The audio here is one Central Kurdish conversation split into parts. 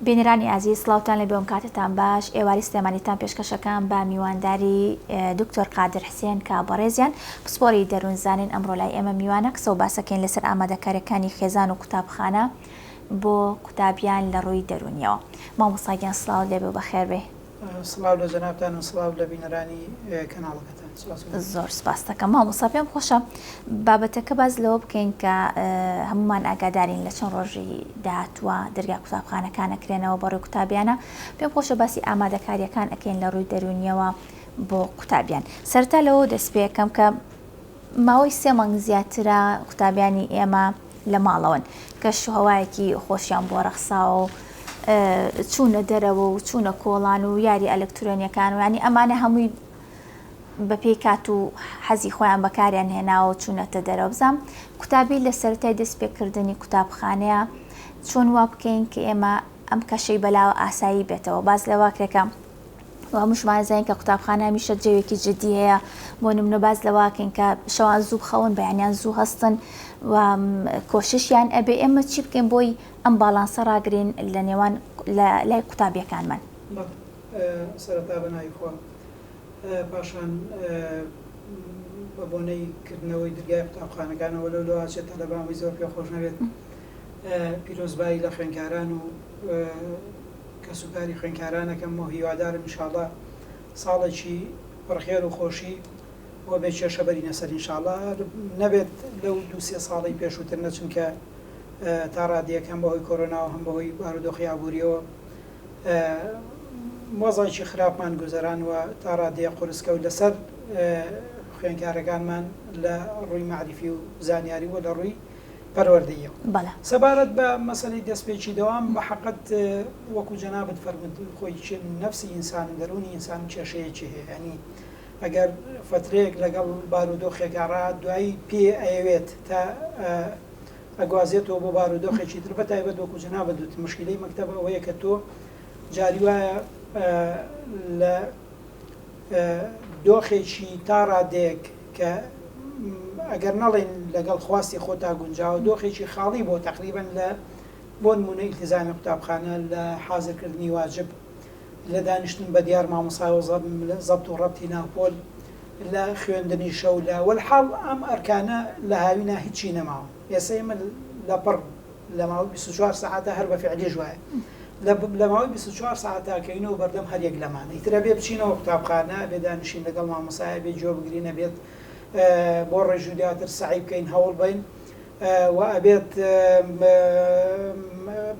بینەرانی ئازیز سڵاوتان لە بێم کاتتان باش ئێواری سلێمانیتان پێشکەشەکان بە میوانداری دکتۆر قادر حسێن کە بەڕێزیان پسپۆری دەروونزانین ئەمڕۆ لای ئێمە میوانە کەسە و باسەکەین لەسەر ئامادەکاریەکانی خێزان و قوتابخانە بۆ قوتابیان لە ڕووی دەرونیەوە. مامۆستاگیان سڵاو لێبێ و بەخێر بێ. سڵاو لە جەنابتان و سڵاو لە بینەرانی کەناڵەکەتان. زۆر سپاس دەکەم. مامۆستا پێم خۆشە بابەتەکە باز لەوە بکەین کە هەمومان ئاگادارین لە چەند ڕۆژی داهاتووە دەرگا قوتابخانەکان ئەکرێنەوە بەڕووی قوتابیانە. پێم خۆشە باسی ئامادەکاریەکان ئەکەین لە ڕووی دەرونیەوە بۆ قوتابیان. سەرەتا لەوە دەست پێ یەکەم کە ماوەی 3 مانگ زیاترە قوتابیانی ئێمە لە ماڵەوەن کە شوهەوایەکی خۆشیان بۆ ڕەخساوە و چوونە دەرەوە و چوونە کۆڵان و یاری ئەلکترۆنیەکان و ینی ئەمانە هەمووی بە پێی کات و حەزی خۆیان بەکاریان هێناوە چوونەتە دەرەوە. بزانم قوتابی لە سەرەتای دەست پێکردنی قوتابخانەیە چۆن وا بکەین کە ئێمە ئەم کەشەی بەلاوە ئاسایی بێتەوە. باز لە واکرێکە هەمووشمان زانین کە قوتابخانە هەمیشە جێوێکی جدی هەیە. بۆ نمونە باز لە واکەین کە شەوان زوو بخەون بەیانیان زوو هەستن و کۆششیان ئەبێ ئێمە چی بکەین بۆی ئەم باڵانسە ڕاگرین لە نێوان لای قوتابیەکانمان. سەرەتا بەناوی خۆ پاشان بە بۆنەی کردنەوەی دەرگای قوتابخانەکانەوە لەوە چێت تەلەبانەوەی زۆر پێ خۆش نەبێت پیرۆزبایی لە خوێندکاران و کەسوکاری خوێندکارانەکەم و هیوادارم ئینشاڵڵا ساڵێکی پڕخێر و خۆشی بۆ بێ کێشەبەری نەسەر ئینشاڵڵا نەبێت لەو 2-3 ساڵی پێشووتر نەچن کە تا ڕادیەکەم بەهۆی کۆرۆناوە هەم بەهۆی بارودۆخی ئابوووریەوە مۆزایکی خراپمان گوزەرانوە تا ڕادیە قورسکە و لەسەر خوێندکارەکانمان لە ڕووی معریفی و زانیاری و لە ڕووی پەروەردەییەوە. سەبارەت بە مەسەلەی دەستپێکی دەوام بە حەقەت وەکو جەنابەت فەرمووت خۆی نەفسی ئینسان دەرونی ئینسان کێشەیەکی هەیە. ینی ئەگەر فترەیەک لەگەڵ بارودۆخێکا ڕات دوایی پێ ئەیەوێت تا ئەگوازێتەوە بۆ بارودۆخێکی تر بەتایبەت وەکو جەنابەت وت مشکلەی مەکتەبە ئەوەیە کە تۆ جاری وایە لە دۆخێکی تا ڕادێک کە ئەگەر نەڵێن لەگەڵ خواستی خۆتا گونجاوە دۆخێکی خاڵی بۆ تقریبا لە بۆ نمونە ئیلتیزامی قوتابخانە لە حازرکردنی واجب لە دانیشتن بە دیار مامۆسای زەبط و ڕەبتی ناوپۆل لە خوێندنی شەو لە وەلحاڵ ئەم ئەرکانە لە هاوینە هیچی نەماوە. ئێستا ئێمە لە پڕ لە ماوەی 24 ساعتە هەر بە فعلیش وایە لە ماوەی 24 ساعتاکەینەوە بەردەم هەریەک لەمانە ئیترە بێ بچینەوە قوتابخانە بێ دانیشین لەگەڵ مامۆسایە بێ جۆ بگرینە بێت بۆ ڕێژوو دواتر سعی بکەین هەوڵ بین و ئەبێت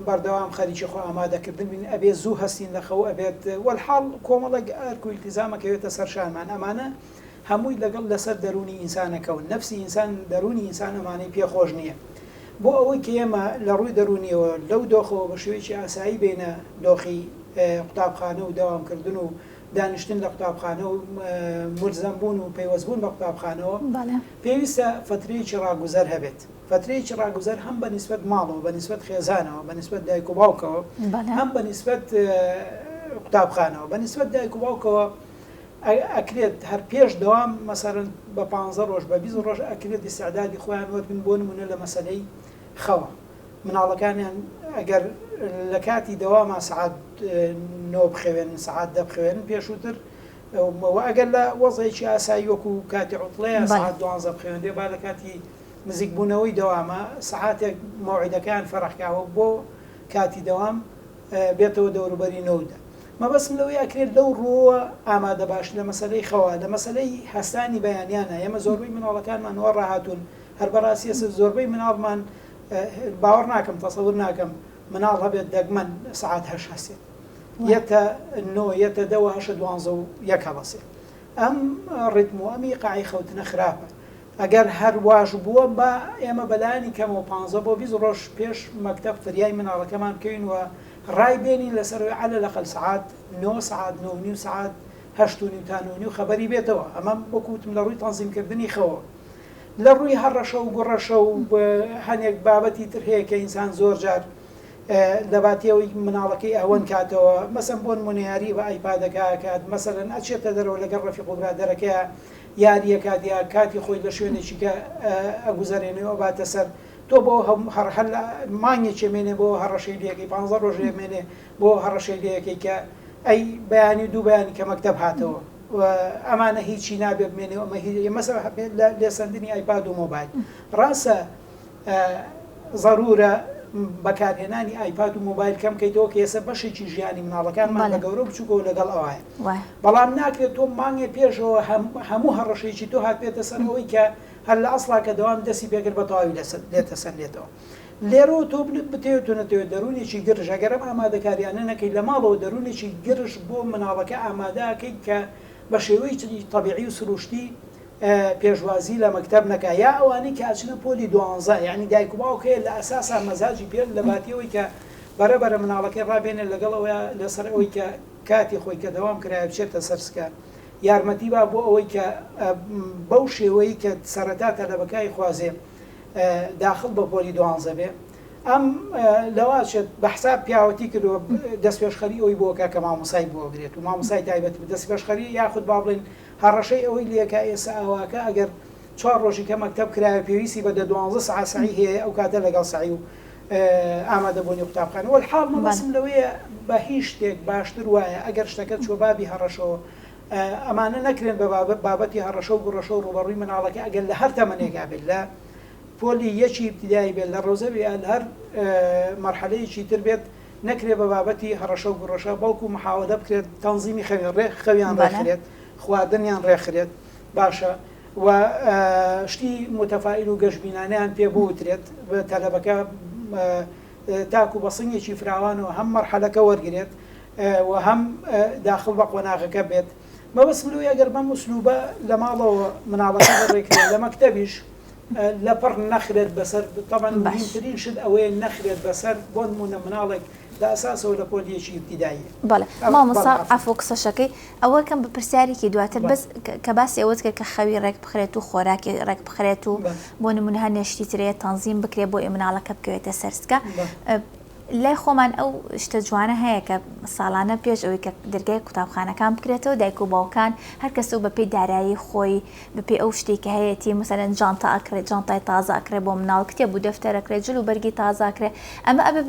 بەردەوام خەریکی خۆ ئامادەکردن بین ئەبێ زوو هەستین لەخەو ئەبێت وەلحاڵ کۆمەڵێک ئەرک و ئیلتیزامەکەوێتە سەرشانمان ئەمانە هەمووی لەگەڵ لەسەر دەرونی ئینسانەکەون نەفسی ئینسان دەرونی ئینسان ئەمانەی پێخۆش نییە. بۆ ئەوەی کە ئێمە لە ڕووی دەرونیەوە لەو دۆخەوە بە شێوەیەکی ئاسایی بینە دۆخی قوتابخانە و داوامکردن و دانیشتن لە قوتابخانە و ملزەمبوون و پەیوەستبوون بە قوتابخانەوە پێویستە فترەیەکی ڕاگوزەر هەبێت. فترەیەکی ڕاگوزەر هەم بە نیسبەت ماڵەوە بە نیسبەت خێزانەوە بە نیسبەت دایک و باوکەوە هەم بە نیسبەت قوتابخانەوە بە نیسبەت دایک و باوکەوە ئەکرێت هەر پێش دەوام مەسەرەن بە 15 ڕۆژ بە 20 ڕۆژ ئەکرێت ئیستعدادی خۆیان وەرگن بۆ نمونە لە مەسەلەی خەوە. مناڵەکانیان ئەگەر لە کاتی دەوامە سعات 9 بخەوێنن سعات 10 بخەوێنن پێشووتر ئەگەر لە وەزەیەکی ئاسایی وەکو کاتی عوتڵەیە سعات 12 بخەوێن دێ با لە کاتی نزیکبوونەوەی دەوامە سعاتێک مەوعیدەکان فەرەحکاوە بۆ کاتی دەوام بێتەوە دەوروبەری نەودا. مەبەستم لەوەی ئەکرێت لەو ڕۆوە ئامادە باش لە مەسەلەی خەوا لە مەسەلەی هەستانی بەیانیانە ئێمە زۆربەی مناڵەکانمانەوە ڕاهاتوون هەر بەڕاستی زۆربەی مناڵمان باوەڕ ناکەم تەسەور ناکەم مناڵ هەبێت دەگمەن سعات 8 هەستێت یەتە 9 یەتە 10 8 12 و یەک هەڵەسێت. ئەم ڕیتم و ئەمی قاعی خەوتنە خراپە. ئەگەر هەر واژ بووە بە ئێمە بەلایانی کەمەوە 15 بۆ 20 ڕۆژ پێش مەکتەب فریای مناڵەکەمان بکەین و ڕای بێنین لەسەرەوەی عەلە لەقەل سعات 9 سعات 9 سعات 8 تا 9 خەبەری بێتەوە. ئەمە وەکوتم لە ڕووی تەنزیمکردنی خەوە. لە ڕووی هەڕەشە و گوڕەشە و هەنێک بابەتی تر هەیە کە ئینسان زۆر جار لە باتیەوەی مناڵەکەی ئەوەن کاتەوە مەسەن بۆ نمونەیاری بە ئایپادەکە کات مەسەلەن ئەچێتە دەرەوە لەگەڵ ڕەفیق و برادەرەکەیە یاریە کاتی خۆی لە شوێنێکی کە ئەگوزارێنەوە باتە سەر تۆ بۆ هەر مانگێکی مێنێ بۆ هەڕەشەیلەکەی 15 ڕۆژێ مێنێ بۆ هەڕەشەیلەکەی کە ئەی بەیانی دوو بەیانی کە مەکتەب هاتەوە ئەمانە هیچی نابێ بمێنێ مەسەر لێسەندنی ئایپاد و مۆبایل ڕاستە ضرورە بەکارهێنانی ئایپاد و مۆبایل کەم کەیتەوە کە ئێستا بەشێکی ژیانی مناڵەکانمان لە گەورە بچووکەوە لەگەڵ ئەوایە بەڵام ناکرێت تۆ مانگێ پێشەوە هەموو هەڕەشەیەکی تۆ هاتبێتە سەر ئەوەی کە هەر لە ئەسڵا کە دەوام دەستی پێگر بە تەواوی لێتە سەرلێتەوە لێرەوە تۆ بتێت و نەتەوێت دەرونێکی گرژ ئەگەرم ئامادەکاریانە نەکەی لە ماڵەوە دەرونێکی گرژ بۆ مناڵەکە ئامادەکەی کە بە شێوەی تەبیعی و سروشتی پێشوازی لە مەکتەب نەکە یا ئەوانەی کە ئاچنە پۆلی 12 یعنی دایک و باوکەیە لە ئەساسا مەزاجی پێ لە باتیەوەی کە بەرەبەرە مناڵەکەی ڕابێنێت لەگەڵەوەی لەسەر ئەوەی کە کاتی خۆی کە دەوام کرایە بچێتە سەرسکە یارمەتی با بۆ ئەوەی کە بەو شێوەی کە سەرەتا تەلەبەکەی خوازێ داخل بە پۆلی 12 بێ ئەم لەواشێت بەحساب پیاوەتی کردووە دەست پێشخەری ئەوی بۆکە کە مامۆسای بۆگرێت و مامۆسای تایبەت دەست پێشخەری یاخود با بڵێن هەڕەشەی ئەوەی لێکە ئێستا ئەوواکە ئەگەر 4 ڕۆژی کە مەکتەب کرایە پێویستی بە 12 ساعت سعی هەیە ئەو کاتە لەگەڵ سعی و ئامادەبوونی قوتابخانە والحاڵ مەبەسم لەوەیە بە هیچ شتێک باشتر وایە ئەگەر شتەکە چوە بابی هەڕەشەوە ئەمانە نەکرێن بە بابەتی هەڕەشە و گوڕەشە و ڕوبەڕووی مناڵەکە ئەگەر لە هەر تەمەنێکا بێت لە پۆلی یەکی ابتیدایی بێت لە ڕۆزە بێ لە هەر مەرحەلەیەکی تر بێت نەکرێت بە بابەتی هەڕەشە و گوڕەشە بەڵکو محاولە بکرێت تەنزیمی خەویان ڕێخرێت خواردنیان ڕێخرێت باشە و شتی متەفائیل و گەشتبینانیان پێ بوترێت بە تەلەبەکە تاکو بە سنگێکی فراوانەوە هەم مەرحەلەکە وەرگێت و هەم داخل بە قۆناغەکە بێت مەبەست لەوەی ئەگەر بەم ئوسلوبە لە ماڵەوە مناڵەکە بەڕێکرێت لە مەکتەبیش لە پڕ نەخرێت بەسەر تەمان مهمترین شت ئەوەیە نەخرێت بەسەر بۆ نمونە مناڵێک لە ئەساسەوە لە پۆلیەکی ابتیدایی بەڵێ مامۆستا ئەفۆ قسەشەکەی ئەوە کەم بە پرسیارێکی دواتر بەس کە باسی ئەوەت کرد کە خەوی ڕێک بخرێت و خۆراکی ڕێک بخرێت و بۆ نمونە هەر نێشتی ترەیە تەنزیم بکرێت بۆ مناڵەکە بکەوێتە سەرسکە لای خۆمان ئەو شتە جوانە هەیە کە ساڵانە پێش ئەوەی کە دەرگای قوتابخانەکان بکرێتەوە دایک و باوکان هەر کەس و بەپێی دارایی خۆی بەپێی ئەو شتێککە هەیەی مەسەرەن جانتا ئەکرێت جانتای تازە ئەکرێت بۆ مناڵ کتێب و دەفتەرەکرێت جل و بەرگی تازاکرێت ئەمە ئەبێ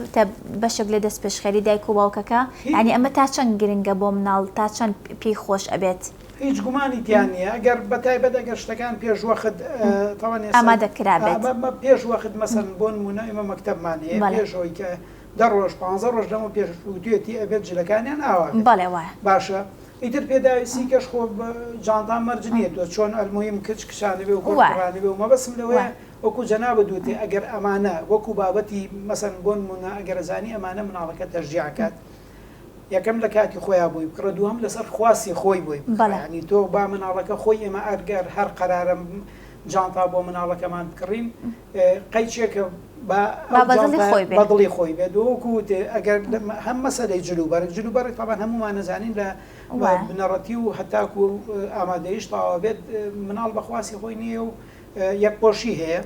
بەشێک لە دەست پێشخەری دایک و باوکەکە یعنی ئەمە تا چەند گرنگە بۆ مناڵ تا چەند پێی خۆش ئەبێت هیچ گومانی تیان نیە ئەگەر بەتایبەت ئەگەر شتەکان پێش وەخت ئامادەکرابێت پێش وەخت مەسەن بۆ نمونە ئێمە مەکتەبمانەیە پێشەوەی کە 10 ڕۆژ 15 ڕۆژ لەمە پێشوتێتی ئەبێت جلەکانیان ئاوا بەڵێ وایە باشە ئیتر پێداویستی کەش خۆ جانتان مەرج نیە تۆ چۆن ئەلمۆیم کچ کشانە بێ و گۆڕانی بێ و مەبەسم لەوەیە وەکو جەنابە دووتێ ئەگەر ئەمانە وەکو بابەتی مەسەن بۆ نمونە ئەگەر زانی ئەمانە مناڵەکە تەشجیعکات یەکەم لە کاتی خۆیان بووی بکڕە دووەم لەسەر خواسی خۆی بووی ینی تۆ با مناڵەکە خۆی ئێمە ئەرگەر هەر قەرارم جانتا بۆ مناڵەکەمان بکڕین قەیچێکە بەدڵی خۆی بێت وەکو ئەگەر هەم مەسەلەی جلوبەرێک تاوان هەمومان نەزانین لە بنەڕەتی و هەتاکو و ئامادەیش تاوا بێت مناڵ بەخواسی خۆی نییە و یەکپۆشی هەیە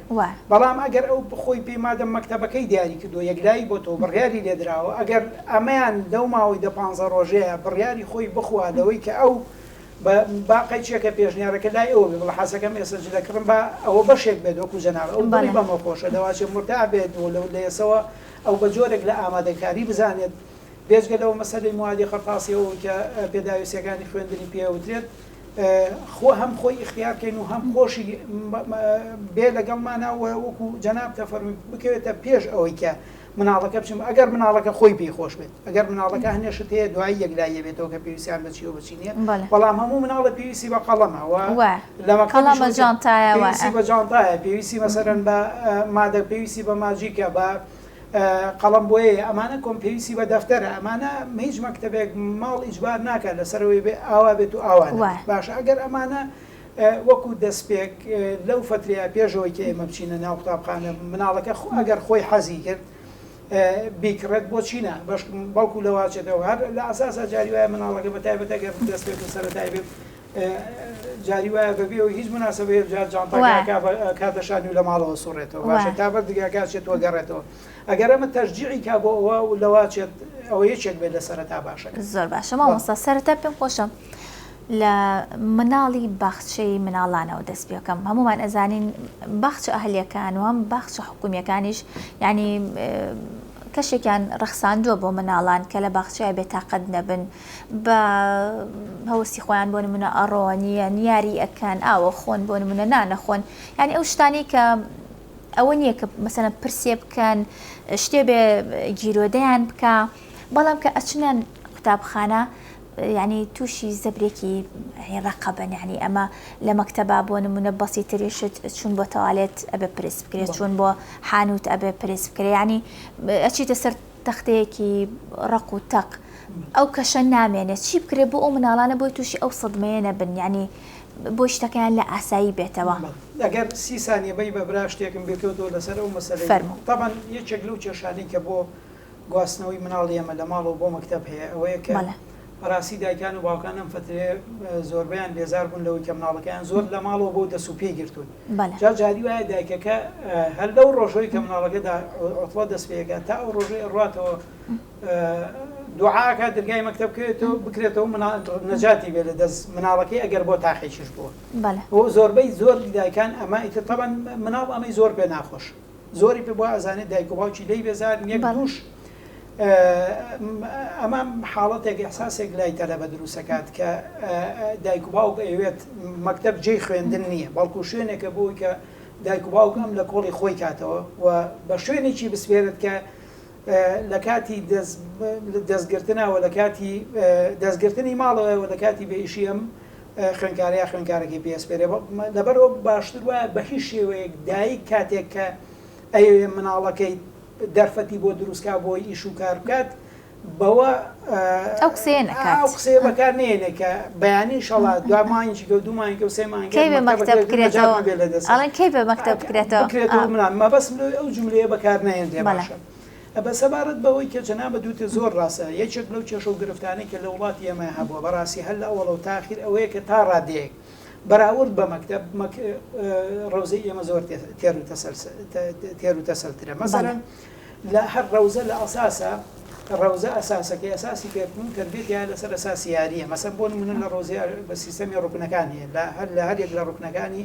بەڵام ئەگەر ئەو بخۆی پێی مادەم مەکتەبەکەی دیاری کردو یەکلایی بۆ تۆ بڕیاری لێدراوە ئەگەر ئەمەیان دەو ماوەی 15 ڕۆژەیە بڕیاری خۆی بخوا لەوەی کە ئەو باقیچێکە پێشنیارەکە لای ئەوە بێ بڵ حەسەکەم ئێستا جلەکردن بە ئەوە بەشێک بێت وەکو جەناوە ئەو دڵی بەمە خۆشە دەواچێت مرتا بێت و لەو لەیەسەوە ئەو بە جۆرێک لە ئامادەکاری بزانێت بێژگە لەوە مەسەلەی موادی خەرتاسیەوە کە پێداویستەکانی خوێندنی پێوترێت خۆ هەم خۆی اختیارکەین و هەم خۆشی بێ لەگەڵمانە وەکو جەناب تەفەرمی بکەوێتە پێش ئەوەی کە مناڵەکە بچم ئەگەر مناڵەکە خۆی پێی خۆش بێت ئەگەر مناڵەکە هەنێشت هەیە دوای یەکلایە بێتەوە کە پێویستیان بەچی و بچی نیە بەڵام هەموو مناڵە پێویستی بە قەڵەمەوە لەمەکەڵەمە جانتایە پێویستی بە جانتایە پێویستی مەسەرەن بە مادە پێویستی بە ماجیکە بە قەڵەم بۆیە ئەمانە کۆم پێویستی بە دەفتەرە ئەمانە هیچ مەکتەبێک ماڵ ئیجبار ناکات لەسەرەوەی بێ ئاوا بێت و ئاوان باشە ئەگەر ئەمانە وەکو دەستپێک لەو فتریا پێشەوەی کە ئێمە بچینە ناو قوتابخانە مناڵەکە ئەگەر خۆی حەزی کرد بیکڕێت بۆ چینە باش بەڵکو لەواچێتەوە هەر لە ئاساسا جاری وایە مناڵەکە بە تایبەت ئەگەر دەستپێک و سەرەتای بێت جاری وایە بەبێ و هیچ مناسبەیە جانتاکە کاتەشانی و لە ماڵەوە سوڕێتەوە باشە تا بەردگاکاتێتەوە گەڕێتەوە ئەگەر ئەمە تەشجیعی کا بۆ ئەوە و لەواچێت ئەوە یەکێک بێت لە سەرەتا باشە زۆر باشە مامۆستا سەرەتا پێم خۆشە لە مناڵی باخچەی مناڵانەوە دەست پێکەم. هەمومان ئەزانین باخچە ئەهلیەکان و هەم باخچە حکومیەکانیش ینی کەشێکیان ڕەخساندووە بۆ مناڵان کە لە باخچەیە بێتاقەت نەبن بە هەوسی خۆیان بۆ نمونە ئەڕۆنیە نیاری ئەکەن ئاوە خۆن بۆ نمونە نانەخۆن ینی ئەو شتانی کە ئەوە نییە کە مەسەلەن پرسێ بکەن شتێ بێ گیرۆدەیان بکە بەڵام کە ئەچنەن قوتابخانە ینی تووشی زەبرێکی ڕقەبن ینی ئەمە لە مەکتەبا بۆ نمونە بەسی تریشت چون بۆ تەوالێت ئەبێ پرس بکرێت چون بۆ حانوت ئەبێ پرس بکرێت ینی ئەچیتە سەر تەختەیەکی ڕق و تەق ئەو کەشە نامێنێت چی بکرێت بۆ ئەو مناڵانە بۆی تووشی ئەو سەدمەیە نەبن ینی بۆ شتەکەیان لە ئاسایی بێتەوە. ئەگەر 30 سانیە بەی بە برا شتێکم بێتەوە لەسەر ئەو مەسەلەی طبعاً یەکێک لەو کێشانەی کە بۆ گواستنەوەی مناڵی ئێمە لە ماڵەوە بۆ مەکتەب هەیە ئەوەیە کە بەڕاستی دایکان و باوکان ئەم فترێ زۆربیان بێزار بوون لەوەی کە مناڵەکەیان زۆر لە ماڵەوە بۆ دەست و پێی گرتوون. جاری وایە دایکەکە هەر لەو ڕۆژەوەی کە مناڵەکەدا عوتڵە دەست پێەکە تا ئەو ڕۆژەی ڕاتەوە دوعاکە دەرگای مەکتەب بکرێتەوە نەجاتی بێ لە دەست مناڵەکەی ئەگەر بۆ تاقیشش بووە. بۆ زۆربەی زۆر دایکان ئەمە ئیتر طبعاً مناڵ ئەمەی زۆر پێ ناخۆش زۆری پێ بۆ ئەزانێت دایک و باوکی لێی بێزار یەک دووش ئەمە حاڵەتێک ئەحساسێک لای تەلەبە دروستەکات کە دایک و باوک ئەوێت مەکتەب جێی خوێندن نییە بەڵکو شوێنێکە بۆی کە دایک و باوک ئەم لە کۆڵی خۆی کاتەوە و بە شوێنێکی بسپێرێت کە لە کاتی دەستگرتنەوە لە کاتی دەستگرتنی ماڵەوە و لە کاتی بێئیشی ئەم خوێنکارێکی پێسپێرێ لەبەرەوە باشتر وایە بە هیچ شێوەیەک دایک کاتێک کە ئەوێ مناڵەکەی دەرفەتی بۆ دروستکە بۆی ئیش و کار بکات بەوە ئەو قسێ بەکار نێنێ کە بەیانی شەڵا دوای مانگی و دوو مانگی و سێ مانگی کەی بێ مەکتەب بکرێتەوە ئەڵێن کەی بێ مەکتەب بکرێتەوە منان مەبەستم ئەو جملەیە بەکار نێنێ باشە بە سەبارەت بەوەی کە جەنابە دووتە زۆر ڕاستە یەکێک لەو کێشە و گرفتانەی کە لە وڵاتی ئێمە هەبووە بەڕاستی هەر لە ئەوڵە و تاخیر ئەوەیە کە تا ڕادەیەک بەراورد بە مەکتەب ڕەوزەی ئێمە زۆر تێر و تەسەلترە مەسەڵەن لە هەر ڕەوزە لە ئەساسە ڕەوزە ئەساسەکە ئەساسی پێبوون تربیەتیان لەسەر ئەساسی یاریە مەسەڵەن بۆ نمونە لە ڕۆزیە بە سیستەمی ڕوکنەکان هەیە لە هەر یەک لە ڕوکنەکانی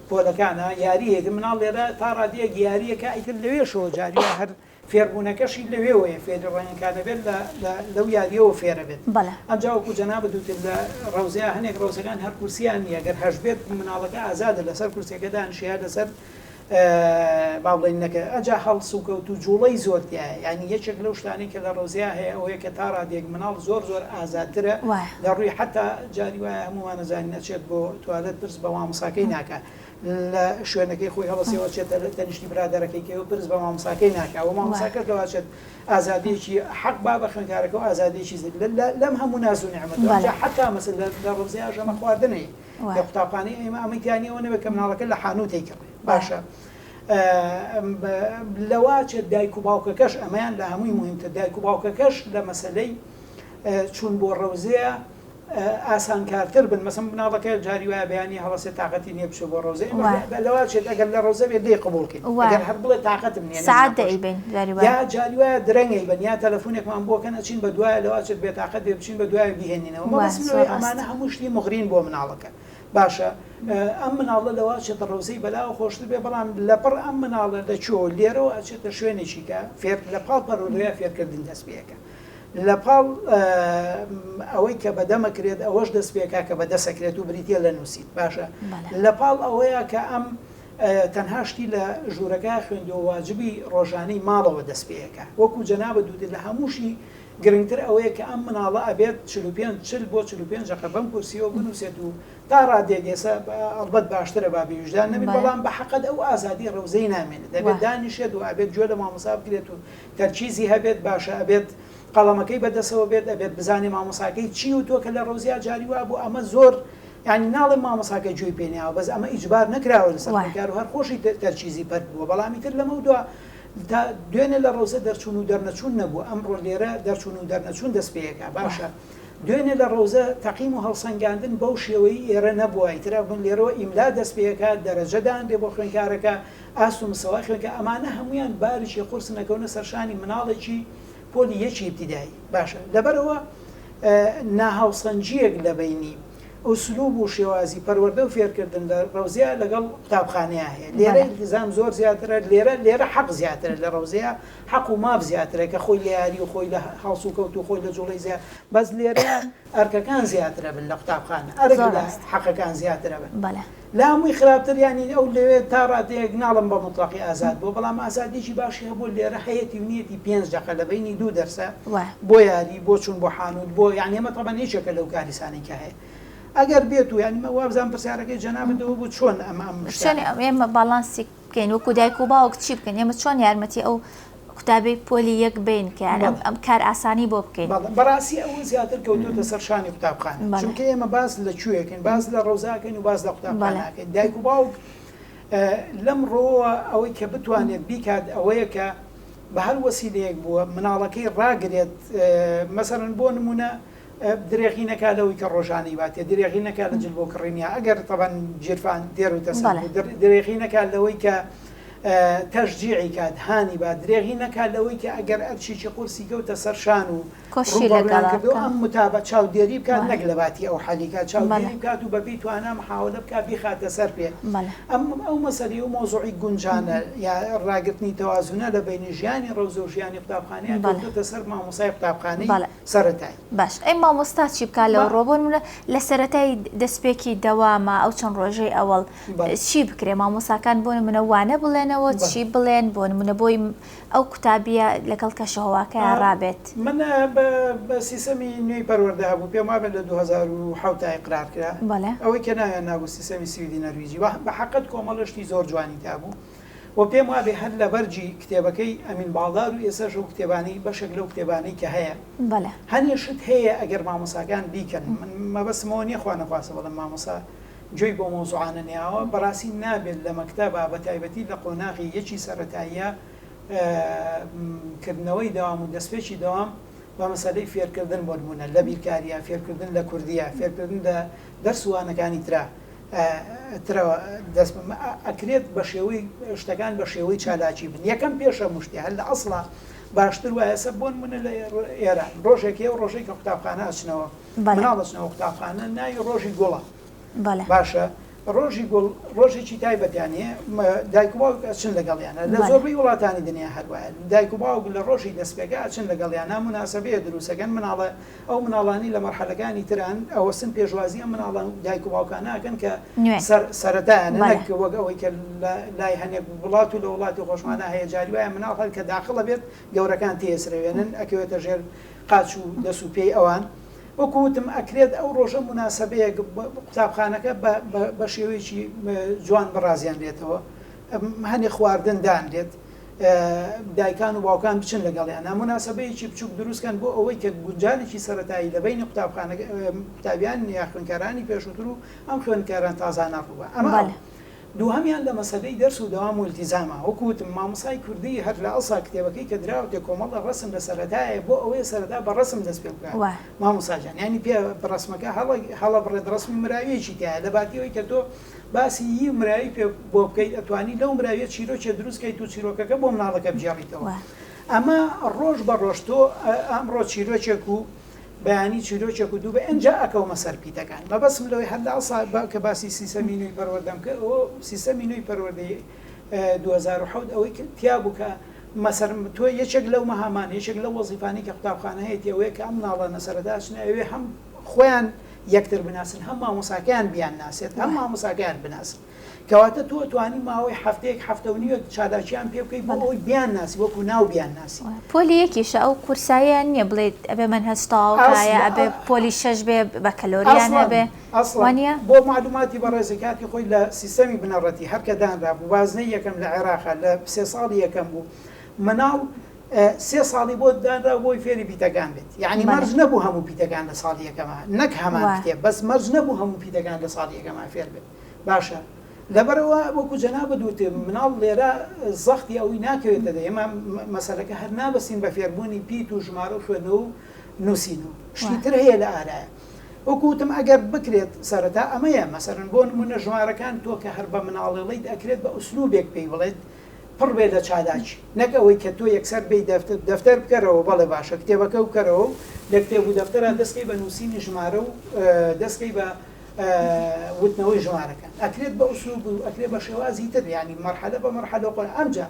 پۆلەکانە یاریەک مناڵ لێرە تا ڕادەیەک یاریەکە ئیتر لەوێشەوە جاریە هەر فێربوونەکەشی لەوێوەیە فێرڕێنەکانە بێت لەو یاریەوە فێرە بێت ئەمجا وەکو جەنابە دووتر لە ڕەوزەیە هەنێک ڕۆزەکان هەر کورسیان نیە گەر هەش بێت مناڵەکە ئازادە لەسەر کورسەکە دانیشیە لەسەر باڵێنەکە ئەجا هەڵس و کەوت و جوڵەی زۆرتیایە ینی یەکێک لەو شتانی کە لە ڕۆزیا هەیە ئەوەیە کە تا ڕادێک مناڵ زۆر ئازادترە لە ڕووی حتا جاری وایە هەمووان نەزانین نەچێت بۆ توالێت پرس بە مامۆساکەی ناکە لە شوێنەکەی خۆی هەڵەسیەوە چێتە تەنیشتی برادەرەکەی کە پرس بە مامۆساکەی ناکە و مامۆساکەت لەواچێت ئازادیەکی حەق با بە خوێنکارەکە و ئازادیەکی لەم هەموو ناز و نیعمەت حتا مەسەل لە ڕۆزیا ژەمە خواردنەی لە قوتابخانەی ئێمە ئەمەیتیانیەوە نەبێت کە مناڵەکە لە حانوتێک کڕێ باشە لەواچێت دایک و باوکەکەش ئەمەیان لە هەمووی مهمتر دایک و باوکەکەش لە مەسلەی چوون بۆ ڕەوزەیە ئاسانکارتر بن مەسەڵەن مناڵەکە جاری وایە بەیانی هەڵەسێ تااقەتی نییە بچێت بۆ ڕۆزە لەواچێت ئەگەر لە ڕۆزە بێت لێ قبولکەین ئەگەر هەر بڵێ تااقەتم نییە یا جاری وایە درەنگی بن یا تەلەفۆنێکمان بۆکەن ئەچین بە دوایە لەواچێت بێتاقەت دێ بچین بە دوایە بیهێنینەوە مەبەستەوەی ئەمانە هەموو شتی مغرین بۆ مناڵەکە باشە ئەم مناڵە لەواچێتە ڕۆزەی بەلاوە خۆشتر بێ بەڵام لەپڕ ئەم مناڵە دەچۆ لێرەوە ئەچێتە شوێنێکی کە فێر لە پاڵ پەرۆلویا فێرکردن دەست پێەکە لە پاڵ ئەوەی کە بەدەمەکرێت ئەوەش دەست پێکا کە بەدەسەکرێت و بریتە لە نووسیت باشە لە پاڵ ئەوەیە کە ئەم تەنهاشتی لە ژوورەکە خوێندەوە واجبی ڕۆژانەی ماڵەوە دەست پێەکە وەکو جەنابە دووتر لە هەمووشی گرنگتر ئەوەیە کە ئەم مناڵە ئەبێت 45 بۆ 45 بەم کورسیەوە بنووسێت و تا ڕادێگێسە ئەڵبەت باشترە بابی وجدان نەبێت بەڵام بە حەقەت ئەو ئازادی ڕەوزەی نامێنێت دەبێت دانیشێت و ئەبێت گوێ لە مامۆسا بکرێت و تەرکیزی هەبێت باشە ئەبێت قەڵەمەکەی بەدەسەوە بێت ئەبێت بزانێ مامۆساکەی چی و تۆ کە لە ڕۆزیا جاری وا بوو ئەمە زۆر ینی ناڵێ مامۆساکە گوێی پێنیاوە بەس ئەمە ئیجبار نەکراوە لەسەر کار و هەر خۆشی تەرکیزی پەر بووە بەڵامی تر لەمە دووە دوێنێ لە ڕۆزە دەرچوون و دەرنەچوون نەبوو ئەمڕۆ لێرە دەرچوون و دەرنەچوون دەست پێیەکە باشە دوێنێ لە ڕۆزە تەقیم و هەڵسەنگاندن بەو شێوەی ئێرە نەبووە ئیترا بوون لێرەوە ئیملا دەست پێیەکە دەرەجەدان دێ بۆ خوێنکارەکە ئاست و مسەوای خوێنکە ئەمانە هەمویان بارشی قورس نەکەونە سەرشانی مناڵێکی پۆلی یەکی ابتیدایی باشە لەبەرەوە ناهاوسەنجیەک لە بینی ئوسلوب و شێوازی پەروەردە و فێرکردن لە ڕەوزەیە لەگەڵ قوتابخانەیە هەیە لێرە ئیلتیزام زۆر زیاترە لێرە حەق زیاترە لە ڕەوزەیە حەق و ماف زیاترە کە خۆی لە یاری و خۆی لە هەڵس و کەوت و خۆی لە جوڵەی زیات بەس لێرە ئەرکەکان زیاترە بن لە قوتابخانە ئەرک لە حەقەکان زیاترە بن لا هەمووی خراپتر ینی ئەو لەوێ تا ڕاتەیەک ناڵم بە مطلقی ئازاد بۆ بەڵام ئازادیی باشی هەبوو لێرە هەیەی و نیەتی 5 دقە لە بینی 2 دەرسە بۆ یاری بۆ چوون بۆ حانوت بۆ یعنی ئەمە تەبەن هیچێکە لەو کاریسانێکە هەیە ئەگەر بێت و یعنی وابزان پرسیارەکەی جەنابەوە بوو چۆن ئێمە باڵانسی بکەین وەکو دایک و باوک چی بکەین ئێمە چۆن یارمەتی ئەو قوتابی پۆلی یەک بین کە ئەم کار ئاسانی بۆ بکەین بەڕاستی ئەوە زیاتر کەوتوتە سەر شانی قوتابخانە چونکە ئێمە باز لە کوێکن باز لە ڕەوزاکەین و باز لە قوتابخانەکەین دایک و باوک لەم ڕۆوە ئەوەی کە بتوانێت بیکات ئەوەیە کە بە هەر وەسیلەیەک بووە مناڵەکەی ڕاگرێت مەسەرەن بۆ نمونە درێغی نەکا لەوەی کە ڕۆژانەی باتێ درێغی نەکا لە جل بۆ کڕینیا ئەگەر تەبەن جیرفان دێر و تەسەڵ درێغی نەکا لەوەی کە تەشجیعی کات هانی با درێغی نەکا لەوەی کە ئەگەر ئەرچێکی قورسی کەوتە سەر شان و کردو ئەم متابە چاودێری بکات نەک لە باتی ئەو حەلیکات چاودێری بکات و بەپی توانە محاولە بکات بیخاتە سەر پێ ئەو مەسەلەی و مۆزوعی گونجانە یا ڕاگرتنی تەوازونە لە بینی ژیانی ڕەوزە و ژیانی قوتابخانەیە کەوتوتە سەر مامۆسای قوتابخانەی سەرەتایی باش ئەی مامۆستا چی بکات لەو ڕۆبۆن لە سەرەتای دەستپێکی دەوامە ئەو چەند ڕۆژەی ئەوڵ چی بکرێ مامۆساکان بۆ نمونە وانە بڵێنەوە چی بڵێن بۆ نمونە بۆی ئەو قوتابیە لەگەڵ کەشەهۆواکەیان ڕابێت من بە سیستەمی نوێی پەروەردە هەبوو پێم وابێت لە 2007 قرار کرا ئەوەی کە ناویان نابوو سیستەمی سویدی نەرویجی بە حەقەت کۆمەڵشتی زۆر جوانی تابوو و پێم وابێ هەر لە بەرجی کتێبەکەی ئەمین باڵدار و ئێساش ئەو کتێبانەی بەشێک لەو کتێبانەی کە هەیە هەنێشت هەیە ئەگەر مامۆساکان بیکەن مەبەستمەوە نییە خوا نەخواسە بەڵام مامۆسا جوی بۆ مۆزوعانە نێاوە بەڕاستی نابێت لە مەکتەبە بە تایبەتی لە قۆناغی یەکی سەرەتاییە کردنەوەی داوام و دەستپێکی داوام بە مەسەلەی فێرکردن بۆ نمونە لە بیرکاریە فێرکردن لە کوردیە فێرکردن لە دەرسوانەکانی ترەوە دەست ئەکرێت بە شێوەی شتەکان بە شێوەی چالاکی بن یەکەم پێشە مشتی هەر لە ئەسڵا باشتر وایە سە بۆ نمونە لە ئێران ڕۆژێکی و ڕۆژەی کە قوتابخانە ئەچنەوە مناڵ ئەچنەوە قوتابخانە ناوی ڕۆژی گوڵە باشە ڕۆژی گوڵ ڕۆژێکی تایبەتیانەیە دایک و باوک ئەچن لەگەڵیانە لە زۆربەی وڵاتانی دنیا هەروایە دایک و باوک لە ڕۆژی دەستپێکە ئەچن لەگەڵیانە مناسبەیە دروستەکەن مناڵە ئەو مناڵانی لە مەرحەلەکانی تران ئەوە سن پێشوازی ئەم مناڵان دایک و باوکانەکەن کە سەرەتایانە نەک وەک ئەوەی کە لای هەنێک وڵات و لە وڵاتی خۆشمانە هەیە جاری وایە مناڵ هەر کە داخڵە بێت گەورەکان تێسرەوێنن ئەکەوێتە ژێر قاچ و دەست و پێی ئەوان وەکوتم ئەکرێت ئەو ڕۆژە مناسبەیە قوتابخانەکە بە شێوەیەکی جوان بەڕازیان لێتەوە هەنێ خواردن دان لێت دایکان و باوکان بچن لەگەڵیان مناسبەیەکی بچووک دروستکەن بۆ ئەوەی کە گونجانێکی سەرەتایی لە بینی قوتابیان یا خوێنکارانی پێشووتر و ئەم خوێنکاران تازانە ڕووبە ئەمە دووهەمیان لە مەسەلەی دەرس و دەوام و التیزامە وەکوتم مامۆسای کوردی هەر لە ئەسا کتێبەکەی کە دراوەتێ کۆمەڵە ڕسم لە سەرەتایە بۆ ئەوەیە سەرەتا بە ڕسم دەست پێ بکات مامۆساجان ینی پێ ڕسمەکە هەڵە بڕێت ڕسمی مراویەکی تایە لە باتیەوەی کە تۆ باسی یی مراوی پێ بۆ بکەیت ئەتوانی لەو مراویە چیرۆکێ دروستکەیت و چیرۆکەکە بۆ مناڵەکە بجێڕیتەوە ئەمە ڕۆژ بە ڕۆژ تۆ ئەمڕۆ چیرۆکێک و بەیانی چیرۆکێک و دوو بە ئەنجا ئەکەومە سەرپیتەکان مەبەسم لەوەی هەر لە ئەسا کە باسی سیستەمی نوێی پەروەردەم کە ئەوە سیستەمی نوێی پەروەردەی 2007 ئەوەی تیا بوو کە مەسەرم تۆ یەکێک لەو مەهامان یەکێک لە وەزیفانی کە قوتابخانە هەیەی ئەوەیە کە ئەم مناڵانە سەرەتاچن ئەوێ هەم خۆیان یەکتر بناسن هەم مامۆساکەیان بیان ناسێت هەم مامۆساکەیان بناسن کەواتە تۆ توانی ماوەی هەفتەیەک هەفتە و نیوە چالاکیان پێ بکەیت بۆ ئەوی بیان ناسی وەکو ناو بیان ناسی پۆلی یەکیشە ئەو کورساییان نییە بڵێت ئەبێ من هەستاوکایە ئەبێ پۆلی شەش بێ بە کەلۆریان هەبێ وانە بۆ معلوماتی بەڕێزەکاتی خۆی لە سیستەمی بنەڕەتی هەرکە دانرا بوو وازنەی یەکەم لە عێراقا لە 3 ساڵی یەکەم بوو مناڵ 3 ساڵی بۆ دانرا بۆی فێری پیتەکان بێت یعنی مەرج نەبوو هەموو پیتەکان لە ساڵی یەکەمە نەک هەمان کتێب بەس مەرج نەبوو هەموو پیتەکان لە ساڵی یەکەمە فێر بێت باشە لەبەرەوە وەکو جەنابە دووتێ مناڵ لێرە زەختی ئەوی ناکەوێتە دە ئێمە مەسەلەکە هەر نابەسین بە فێربوونی پیت و ژمارە و خوێنە و نووسینەوە شتیتر هەیە لە ئارایە وەکوتم ئەگەر بکرێت سەرەتا ئەمەیە مەسەرن بۆ نمونە ژمارەکان تۆ کە هەر بە مناڵێڵیت ئەکرێت بە ئوسلوبێک پێی بڵێت پڕ بێ لە چالاکی نەک ئەوەی کە تۆ یەکسەر بێ دەفتەر بکەرەوە بەڵێ باشە کتێبەکە بکەرەوە لە کتێب و دەفتەرە دەستکەی بە نووسینی ژمارە و دەستکەی بە وتنەوەی ژمارەکان ئەکرێت بە ئوسلوب و ئەکرێت بە شێوازی تر ینی مەرحەلە بە مەرحەلە قۆن ئەمجا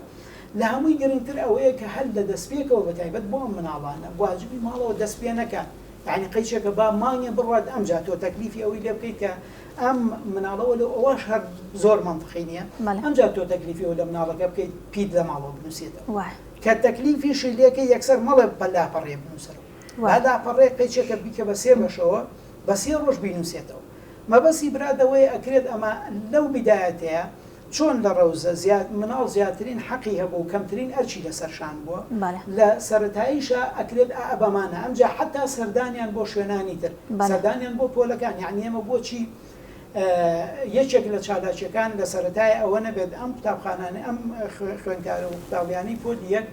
لە هەمووی گرنگتر ئەوەیە کە هەر لە دەستپێکەوە بە تایبەت بۆ ئەم مناڵانە واجبی ماڵەوە دەست پێ نەکات یعنی قەیچێکە با مانگێ بڕات ئەمجا تۆ تەکلیفی ئەوەی لێ بکەیت کە ئەم مناڵەوە لە ئەوەش هەر زۆر منطقی نییە ئەمجا تۆ تەکلیفی ئەو لە مناڵەکە بکەیت پیت لە ماڵەوە بنووسێتەوە کە تەکلیفیشی لێکە یەکسەر مەڵێ بەلاپەڕێ بنووسەرەوە لاپەڕێ قەیچێکە بیکە بە سێ بەشەوە بە سێ ڕۆژ بینووسێتەوە مەبەستی برادەوەی ئەکرێت ئەمە لەو بدایەتەیە چۆن لە ڕەوزە مناڵ زیاترین حەقی هەبوو کەمترین ئەرچی لەسەرشان بووە لە سەرەتاییشە ئەکرێت بەمانە ئەمجا حتا سەردانیان بۆ شوێنانی تر سەردانیان بۆ پۆلەکان یعنی ئێمە بۆچی یەکێک لە چالاکیەکان لە سەرەتای ئەوە نەبێت ئەم قوتابخانانە ئەم خوێندکارە و قوتابیانی پۆ یەک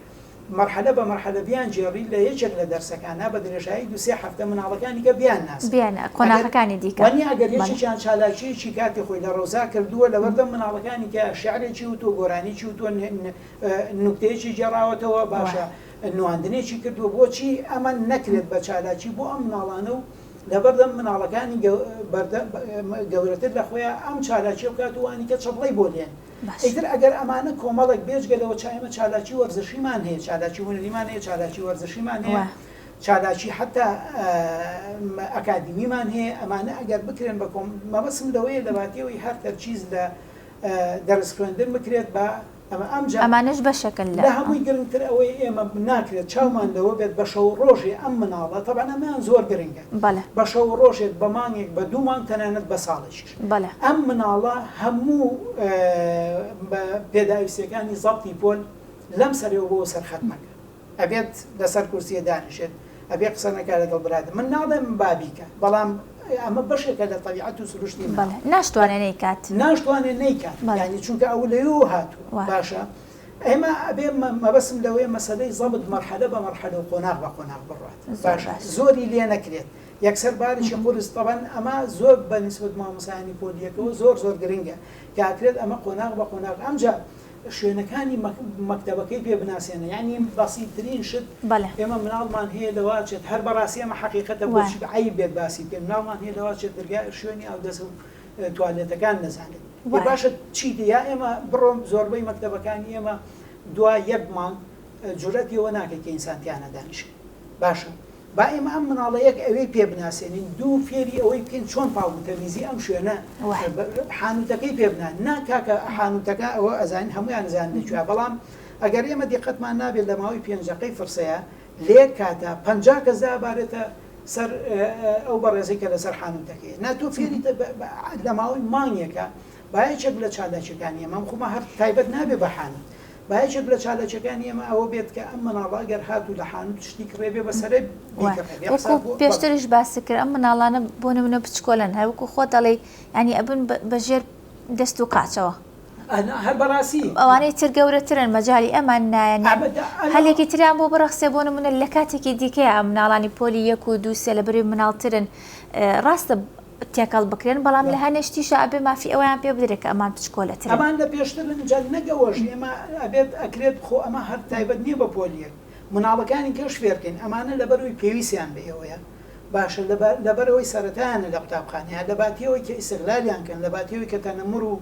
مرحلە بە مرحلە بیان جێڕی لە یەکێک لە دەرسەکانە بە درێژایی دوسێ هەفتە مناڵەکانی کە بیان ناس قۆناغەکانی دیکە وانی ئەگەر یەکێکیان چالاکیەکی کاتی خۆی لە ڕۆزا کردووە لەوەردەم مناڵەکانی کە شعرێکی و تۆ گۆرانیی و تۆ نوکتەیەکی جێڕاوەتەوە باشە نواندنێکی کردووە بۆچی ئەمە نەکرێت بە چالاکی بۆ ئەم مناڵانە و لەبەردەم مناڵەکانی گەورەتر لە خۆیان ئەم چالاکی بکات وانی کە چەبڵی بۆ لێن ئیتر ئەگەر ئەمانە کۆمەڵێک بێژگەلەوە چایمە چالاکی وەرزشیمان هەیە چالاکی هونەریمان هەیە چالاکی وەرزشیمان هەیە چالاکی حتا ئەکادمیمان هەیە ئەمانە ئەگەر بکرێن بە کۆم مەبەسم لەوەیە لەباتیەوەی هەر تەرچیز لە دەرس خوێندن بکرێت بە ئەمانش بەشەکەن لە هەمووی گرنگتر ئەوەی ئێمە ناکرێت چاومان لەوە بێت بە شەو ڕۆژێ ئەم مناڵە تەبەن ئەمەیان زۆر گرنگە بە شەو ڕۆژێک بە مانگێک بە دوو مانگ تەنانەت بە ساڵێکیش ئەم مناڵە هەموو پێداویستەکانی زەبتی پۆل لەم سەرەوە بۆ سەرخەتمەکە ئەبێت لەسەر کورسیە دانیشێت ئەبێ قسە نەکات لەگەڵ برادە من ناڵێم بابیکە بەڵام ئەمە بەشێکە لە تەبیعەت و سروشتی ناشتوانێت نەیکات ینی چونکە ئەو لەوێ هاتووە باشە ئێمە ئەبێ مەبەسم لەوەیە مەسەلەی زەبط مەرحەلە بە مەرحەلە و قۆناغ بە قۆناغ بڕات باشە زۆری لێ نەکرێت یەکسەر بارشی قورس طبعاً ئەمە زۆر بە نسبەت مامۆسایانی پۆلیەکەەوە زۆر گرنگە کە ئاکرێت ئەمە قۆناغ بە قۆناغ ئەمجا شوێنەکانی مەکتەبەکەی پێ بناسیێنە یعنی بەسیترین شت ئێمە مناڵمان هەیە لەواچێت هەر بەڕاستی ئەمە حەقیقەتە بۆچی عیب بێت باسی پێ مناڵمان هەیە لەواچێت دەرگای شوێنی ئاودەست و توالێتەکان نەزانێت باشە چیتە یا ئێمە بڕۆم زۆربەی مەکتەبەکانی ئێمە دوای یەک مانگ جورەتیەوە ناکەیت کە ئینسانتیانە دانیشێت باشە با ئێمە ئەم مناڵەیەک ئەوەی پێ بناسیێنین دوو فێری ئەوەی بکەین چۆن پاڵتەمیزی ئەم شوێنە حانوتەکەی پێ بنان ناکاکە حانوتەکە ئەوە ئەزانین هەمویان نزان لەکوێ بەڵام ئەگەر ئێمە دیقەتمان نابێت لە ماوەی پێنجەقەی فرسەیە لێ کاتە 50 کەس دابارێتە سەر ئەو بەڕێزەی کە لەسەر حانوتەکەی ناتۆ فێری لە ماوەی مانگێکە باەکێک لە چالاکیەکانی ئەمە خۆمە هەر تایبەت نابێ بە حانوت باەکێک لە چالاکیەکانی ئێمە ئەوە بێت کە ئەم مناڵە گەر هاتوو لە حانوت شتی کڕێبێ بەسەرێ پێشترش باسی کرد ئەم مناڵانە بۆ نمونە بچکۆلن هەروکو خۆ دەڵێ ینی ئەبن بەژێر دەست و قاچەوە هەر بەڕاستی ئەوانەی تر گەورەترن مەجای ئەمان نایەن هەلێکی تریان بۆ بڕەخسێ بۆ نمونە لە کاتێکی دیکەیە ئەم مناڵانی پۆلی 1 و 2 لە بەروی مناڵترن ڕاستە تێکەڵ بکرێن بەڵام لە هەنێشتیشە ئەبێ مافی ئەویان پێ بدرێت کە ئەمان بچکۆلەتر ئەمان لە پێشتر جار نەگەوەش ئێمە ئەبێت ئەکرێت خۆ ئەمە هەر تایبەت نییە بە پۆلیەک مناڵەکانی کەش فێرکەین ئەمانە لەبەرەوەی پێویستیان بە ئێوەیە باشە لەبەرەوەی سەرەتایانە لە قوتابخانەیە لە باتیەوەی کە ئیستیغلالیان کەن لە باتیەوەی کە تەنەمر و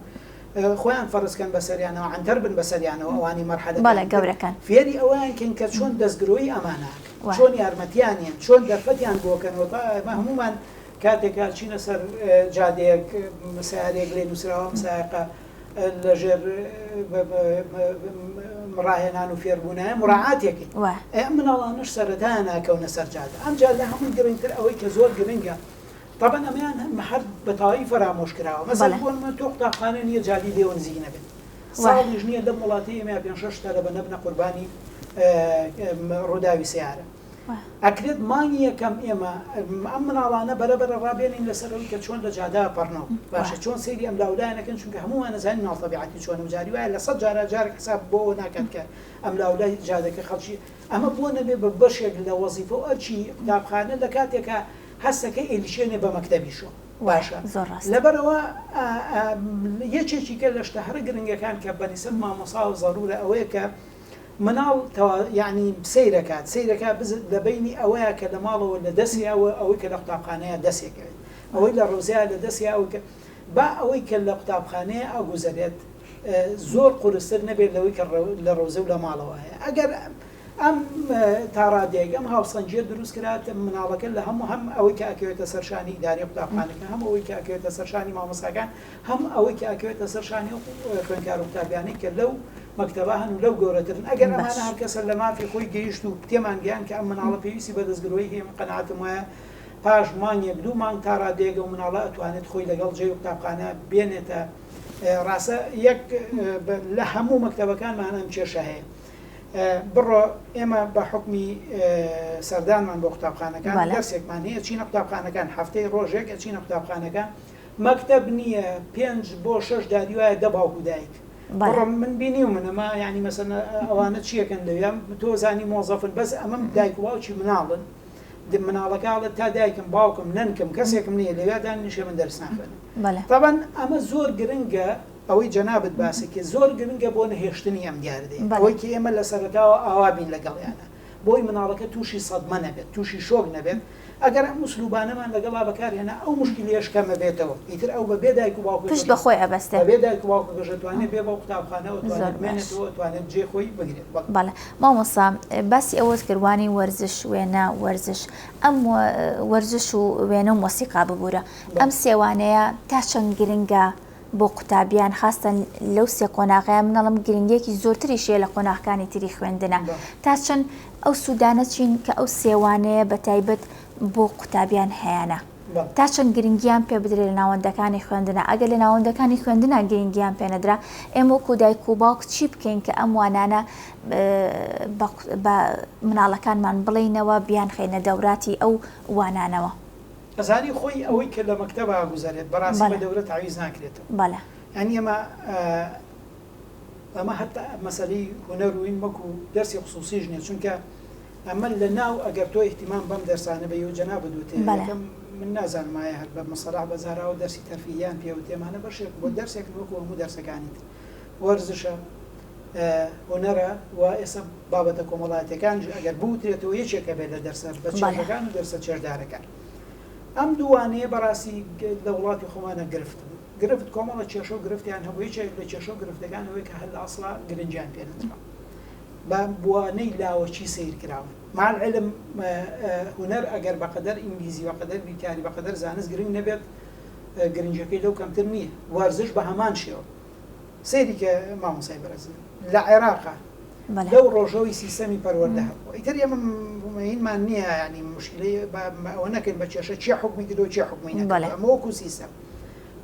خۆیان فەرزکەن بەسەریانەوە عنتەر بن بەسەریانەوە ئەوانی مەرحەلە گەورەکان فێری ئەویان کەن کە چۆن دەستگرۆی ئەمانە چۆن یارمەتیانیان چۆن دەرفەتیان بۆکەنەوە هەمومان کاتێکا چینە سەر جادەیەک سیارێک لێ نووسراوە سایقە لەژێر ڕاهێنان و فێربوونایە مراعاتێکی ئەم مناڵانش سەرەتایان ناکەونە سەر جادە ئەمجا لە هەموو گرنگتر ئەوەی کە زۆر گرنگە طبعا ئەمەیان هەر بەتەواوی فەرامۆش کراوە مەسەڵ بۆ تۆ قوتابخانە نییە جادی لێوە نزیک نەبێت ساڵیش نییە لەم وڵاتی ئێمە 5-6 تا لە بە نەبنە قوربانی ڕووداوی سیارە ئەکرێت مانگی یەکەم ئێمە ئەم مناڵانە بەرەبەرە ڕابێنین لەسەرەوەی کە چۆن لە جادا پەڕنەوە باشە چۆن سەیری ئەم لاولایەنەکەن چونکە هەمووان نەزانین ناو تەبیعەتی چۆنە و جاری وایە لە 100 جارێک حساب بۆ ناکات کە ئەم لاولای جادەکە خەڵکی ئەمە بۆ نەبێ بە بەشێک لە وەزیفە و ئەرچی قوتابخانە لە کاتێکە هەستەکەی ئێلیشێنێ بە مەکتەبیشەوە باشە لەبەرەوە یەکێکی کە لە شتە گرنگەکان کە بەنیسم مامۆسا و زەرورە ئەوەیە کە مناڵ یعنی سیرەکات بز لە بینی ئەوەیە کە لە ماڵەوە لە دەستیەوە ئەوەی کە لە قوتابخانەیە دەستێکەوێت ئەوەی لە ڕوزیا لە دەستی ئەوکە با ئەوەی کە لە قوتابخانەیە ئەگوزارێت زۆر قورستر نەبێت لەوەی کە لە ڕۆزە و لە ماڵەوە هەیە ئەگەر ئەم تاڕادێک ئەم هاوسەنجیە دروست کرات مناڵەکە لە هەموو هەم ئەوەی کە ئەکەوێتە سەرشانی ئیداری قوتابخانەکە هەم ئەوەی کە ئەکەوێتە سەرشانی مامۆستاکان هەم ئەوەی کە ئەکەوێتە سەرشانی خوێندکار و قوتابیانی کە لەو مەکتەبە هەن و لەو گەورەترن ئەگەر ئەمانە هەر کەسە لە مافی خۆی گەیشت و تێمان گیان کە ئەم مناڵە پێویستی بە دەستگرۆی هەیە قەناعەتم وایە پاش مانگێک دوو مانگ تا ڕادێگە و مناڵە ئەتوانێت خۆی لەگەڵ جێی قوتابخانە بێنێتە ڕاستە یەک لە هەموو مەکتەبەکانمان ئەم کێشە هەیە بڕۆ ئێمە بە حکمی سەردانمان بۆ قوتابخانەکان دەرسێکمان هەیە چینە قوتابخانەکان هەفتەی ڕۆژێک ئەچینە قوتابخانەکان مەکتەب نییە 5 بۆ 6 داری وایە دە باوکو دایک بڕۆ من بینی و منەما ینی مەسەن ئەوانە چیەکەن لەوێ تۆ زانی مۆزەفن بەس ئەمەم دایک و باوکی مناڵن مناڵەکەڵت تا دایکم باوکم ننکم کەسێکم نییە لەوێدان نیشە من دەرس ناخوێنم طبعاً ئەمە زۆر گرنگە ئەوەی جەنابەت باسێکی زۆر گرنگە بۆ نەهێشتنی ئەم دیاردەیە ئەوەی کە ئێمە لە سەرەتاوە ئاوابین لەگەڵیانە بۆی مناڵەکە تووشی سەدمە نەبێت تووشی شۆک نەبێت ئەگەر ئەم مسلوبانەمان لەگەڵا بەکارهێنا ئەو مشکلیەش کەمە بێتەوە ئیتر ئەو بەبێ دایک و باوکو پشت بەخۆی ئەبەستێ بەبێ دایک و باوکو گەژەتوانێت بێ بە قوتابخانەوە توانێت بمێنێتەوە توانێت جێ خۆی بگرێت بەڵێ مامۆستا باسی ئەوەت کردوانی وەرزش وێنە وەرزش ئەم وەرزش و وێنە و مۆسیقا ببوورە ئەم سێوانەیە تا چەند گرنگە بۆ قوتابیان خاستن لەو سێ قۆناغەیە منەڵم گرنگیەکی زۆرتریشەیە لە قۆناغەکانی تری خوێندنە تا چەند ئەو سوودانە چین کە ئەو سێوانەیە بە تایبەت بۆ قوتابیان هەیەە تا چەند گرنگیان پێ بدرێت لە ناوەندەکانی خوێندنە ئەگەر لە ناوەندەکانی خوێندنە گرنگیان پێنەدرا ئێمە وەکو دایک و باوک چی بکەین کە ئەم وانانە بە مناڵەکانمان بڵێنەوە بیان خێنە دەوراتی ئەو وانانەوە ئەزانی خۆی ئەوەی کە لە مەکتەبە گوزارێت بەڕاستی بە دەورە تعویز ناکرێتەوە بەڵێ ینی ئەمە هەتا مەسەلەی هونەر و این وەکو دەرسی خصوصیش نیە چونکە ئەمە لە ناو ئەگەر تۆ احتیمام بەم دەرسانە بە و جەناب بدوتێ من نازانم مایە هەر بە مەسەلاح بەزاراوە دەرسی تەرفیهیان پێ و تێمانە بەشێک بۆ دەرسێک وەکو هەموو دەرسەکانی تر وەرزشە هونەرە و ئێستا بابەتە کۆمەڵایەتەکان ئەگەر بوترێتەوە یەکێکە بێت لە دەرسە بە چێژەکان و دەرسە چێژدارەکان ئەم دووانەیە بەڕاستی لە وڵاتی خۆمانە گرفت کۆمەڵە کێشە و گرفتیان هەبوو یەکێک لە کێشە و گرفتەکانەوەی کە هەل ئەسڵا گرنجیان پێنەدرا بە بوانەی لاوەچی سیر کراون مع العلم هونەر ئەگەر بەقەدەر ئینگلیزی بەقەدەر بیرکاری بەقەدەر زانست گرنگ نەبێت گرنجەکەی لەو کەمتر نییە وەرزش بە هەمان شێوە سەیری کە مامۆسای بەرزن لە عێراقا لەو ڕۆژەوەی سیستەمی پەروەردە هەبووە ئیتر ئێمە هینمان نییە ینی مشکلەی ئەوە نەکەین بە کێشە چی حکمی کردەوە چی حکمی نەکردەوە ئەمە وەکو سیستەم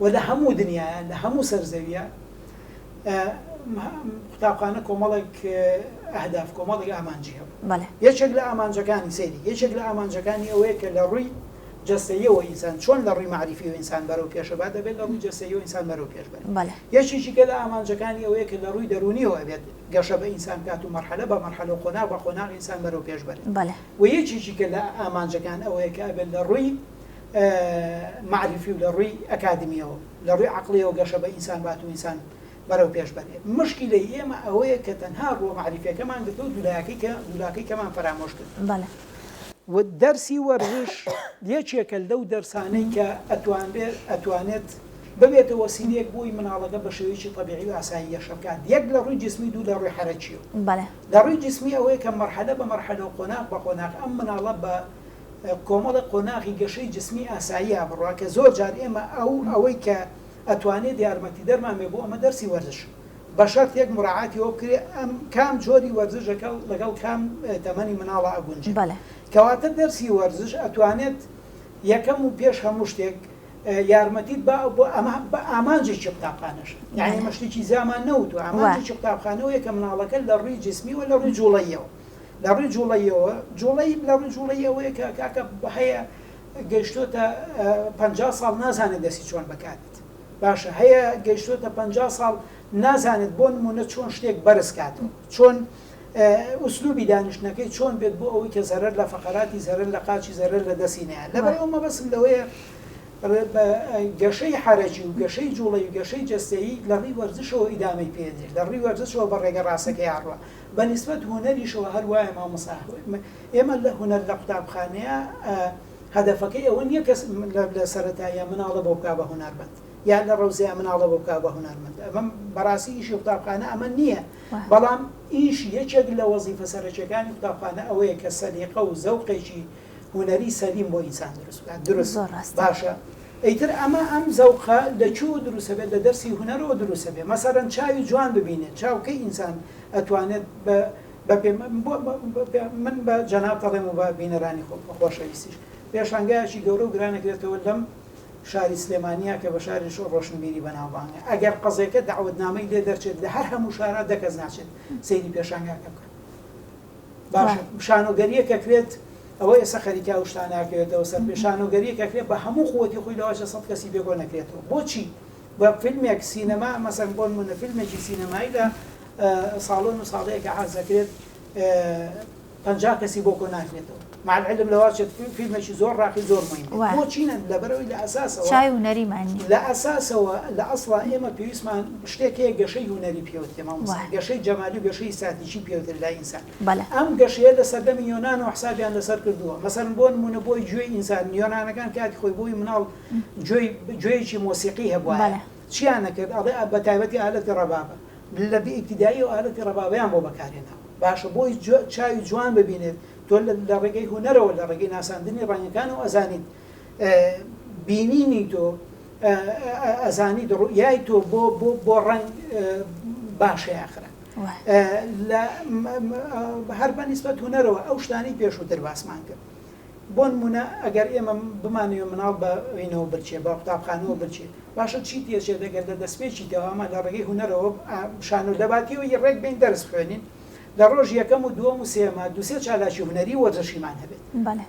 و لە هەموو دنیایە لە هەموو سەرزەویە قوتابخانە کۆمەڵێک ئەهداف کۆمەڵێک ئامانجی هەبوو یەکێک لە ئامانجەکانی سەیری یەکێک لە ئامانجەکانی ئەوەیە کە لە ڕووی جەستەییەوە ئینسان چۆن لە ڕووی معریفی و ئینسان بەرەو پێشەبات دەبێت لە ڕووی جەستەییەوە ئینسان بەرەو پێش بێت یەکێکی کە لە ئامانجەکانی ئەوەیە کە لە ڕووی دەرونیەوە ئەبێت گەشە بە ئینسان کات و مەرحەلە بە مەرحەلە و قۆناغ بە قۆناغ ئینسان بەرەو پێش بێت و یەکێکی کە لە ئامانجەکان ئەوەیە کە ئەبێت لە ڕووی معریفی و لە ڕووی ئەکادمیەوە لە ڕووی عەقلیەوە گەشە بە ئینسان بات و ئینسان بەرەو پێش بەرێ مشکلەی ئێمە ئەوەیە کە تەنها بۆ معریفەکەمان گرتو دوولاکەی کەمان فەرامۆش کرد و دەرسی وەرزش یەکێکە لەو دەرسانەی کە ئەتوانێت ببێتە وەسیلەیەک بۆی مناڵەکە بە شێوەیەکی طەبیعی و ئاسایی یەشەکات یەک لە ڕووی جسمی دوو لە ڕووی حەرەکیەوە لە ڕووی جسمی ئەوەیە کە مەرحەلە بە مەرحەلە و قۆناغ بە قۆناغ ئەم مناڵە بە کۆمەڵە قۆناغی گەشەی جسمی ئاسایی بڕوا کە زۆر جار ئێمە ئەوەی کە ئەتوانێت یارمەتی دەرمان بێ بۆ ئەمە دەرسی وەرزش بە شەرت یەک مراعاتی ئەوە بکرێ ئەم کام جۆری وەرزشەکە لەگەڵ کام تەمەنی مناڵە ئەگونجێ کەواتە دەرسی وەرزش ئەتوانێت یەکەم و پێش هەموو شتێک یارمەتیت بۆ ئەمە ئامانجێکی قوتابخانەش یعنی مەشتێکی زامان نەوتوە ئامانجێکی قوتابخانەوەیە کە مناڵەکە لە ڕووی جسمی و لە ڕووی جوڵەیەوە لە ڕووی جوڵەیەوە لە ڕووی جوڵەیەوەیە کە کاکە هەیە گەیشتۆتە 50 ساڵ نازانێت دەستی چۆن بکاتێت باشە هەیە گەیشتۆتە 50 ساڵ نازانێت بۆ نمونە چۆن شتێک بەرز کاتەوە چۆن ئوسلوبی دانیشتنەکەی چۆن بێت بۆ ئەوەی کە زەرەر لە فەقەراتی زەرەر لە قاچی زەرەر لە دەستی نەیە لەبەر ئەومە بەسم لەوەیە گەشەی حەرەکی و گەشەی جوڵەی و گەشەی جەستەیی لە ڕووی وەرزشەوە ئیدامەی پێدرێت لە ڕووی وەرزشەوە بە ڕێگە ڕاستەکەی هەڕوە بەنسبەت هونەریشەوە هەروایە مامۆستا ئێمە لە هونەر لە قوتابخانەیە هەدەفەکەی ئەوە نییە کەس لە سەرەتایە مناڵە بۆ بکا بە هونەرمەند یان لە ڕەوزەیە مناڵە بۆ بکا بە هونەرمەند ئەمە بەڕاستی ئیشی قوتابخانە ئەمە نییە بەڵام ئیش یەکێک لە وەزیفە سەرەکیەکانی قوتابخانە ئەوەیە کە سەلیقە و زەوقێکی هونەری سەلیم بۆ ئینسان دروست بکات دروست باشە ئەیتر ئەمە ئەم زەوقە لەکوێ دروستە بێت لە دەرسی هونەرەوە دروستە بێت مەسەرەن چاوی جوان ببینێت چاوکەی ئینسان ئەتوانێت من بە جەناب دەڵێم و بە بینەرانی خۆشەویستیش پێشانگایەکی گەورە و گرانەکرێتەوە لەم شاری سلێمانیا کە بە شاری ڕۆشنبیری بەناوبانگە ئەگەر قەزێکە داوەتنامەی لێ دەرچێت لە هەر هەموو شارە دەکەس ناچێت سەیری پێشانگاکە بکەن باشە شانۆگەریەکە کرێت ئەوە ئێستا خەریکا و شتاناکرێتەوە سەر پێشانۆگەریەکە کرێت بە هەموو خۆتی خۆی لەواشە 100 کەسی بێگۆ نەکرێتەوە بۆچی بە فیلمێک سینەما مەسەن بۆ منە فیلمێکی سینەمایی لە ساڵۆن و ساڵەیەکە حەزەکرێت 50 کەسی بۆ کۆ ناکرێتەوە مع العلم لەواشێت فیلمێکی زۆر ڕاقی زۆر مهم بۆچینە لەبەرەوەی لە ئەساسەوە چای هونەریمانی لە ئەساسەوە لە ئەسڵا ئێمە پێویستمان شتێکەیە گەشەی هونەری پێوت گەشەی جەمالی و گەشەی ساتیشی پێوتر لای ئینسان ئەم گەشەیە لە سەردەمی یۆنان و حسابیان لەسەر کردووە مەسەن بۆ نمونە بۆی گوێی ئینسان یۆنانەکان کاتی خۆی بۆی مناڵ گوێیەکی مۆسیقی هەبووە چیان نەکرد ئەڵێ بە تایبەتی ئالەتی ڕەبابە لە ئیبتیدایی و ئالەتی ڕەبابەیان بۆ بەکارهێناوە باشە بۆی چاوی جوان ببینێت تۆ لە ڕێگەی هونەرەوە لە ڕێگەی ناساندنی ڕەنگەکان و ئەزانیت بینینی تۆ ئەزانی یای تۆ بۆ ڕەنگ باشە ئاخرە هەر بەنسبەت هونەرەوە ئەو شتانی پێشووتر باسمان کرد بۆ نمونە ئەگەر ئێمە بمانەوە مناڵ بەینەوە برچێ بە قوتابخانەوە برچێ باشە چی تێچێت دەگەر لە دەستپێکی تەواما لە ڕێگەی هونەرەوە شان و دەباتیەوە ڕێک بین دەرس خوێنین لە ڕۆژ یەکەم و دووەم و سێمە دووسێ چالاکی هونەری وەرزشیمان هەبێت